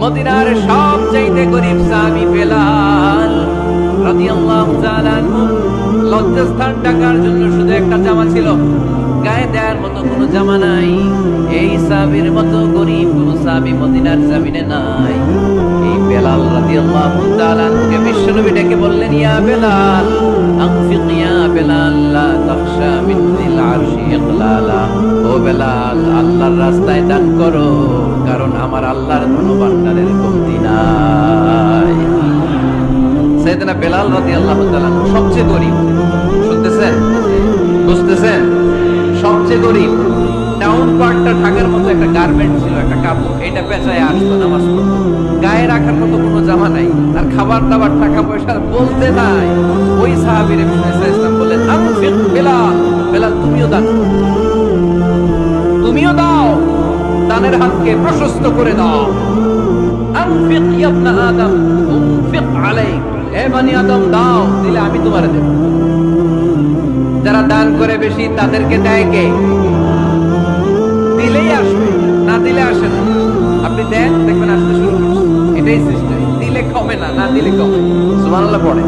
মদিনার সবচাইতে গরীব সাহাবী বেলাল রাদিয়াল্লাহু তাআলা আনহু লজ্জাস্থান ঢাকার জন্য শুধু একটা জামা ছিল, গায়ে দেওয়ার মতো কোনো জামা নাই। এই সাহাবীর মতো গরীব কোন সাহাবী মদিনার জমিনে নাই। এই বেলাল রাদিয়াল্লাহু তাআলা আনহুকে বিশ্বনবী ডেকে বললেন, ইয়া বেলাল আনফিক ইয়া বেলাল লা তাখশা মিন যিল আরশি ইকলালা। ও বেলাল, আল্লাহর রাস্তায় দান করো, কারণ আমার আল্লাহর ধনভাণ্ডারের কমতি নাই। সাইয়েদনা বেলাল রাদিয়াল্লাহু তাআলা সবচেয়ে গরীব, শুনতেছেন, বুঝতেছেন? সবচেয়ে গরীব। টাউন পার্টটা ঢাকার মতো একটা গার্মেন্ট ছিল, একটা কাপড়, এটা পেঁচায় আসতো নামাজ পড়তো। গায়ে রাখার মতো কোনো জামা নাই, আর খাবার দাবার টাকা পয়সা বলতে নাই। ওই সাহাবীর ইসলাম বললেন, আনফিক বেলাল, বেলাল তুমিও দান করো, তুমিও দাও, দানের হাতকে প্রশস্ত করে দাও। আনফিক ইয়া ইবনা আদম উনফিক আলাইক, হে বনি আদম দাও, দিলে আমি তোমারে দেব। যারা দান করে বেশি তাদেরকে দেয় কে? দিলেই আসবে, না দিলে আসে না। আপনি দেন, দেখবেন আসতে শুরু করছে। এটাই সিস্টেম, দিলে কমে না, না দিলে কমে। সুবহানাল্লাহ পড়ে।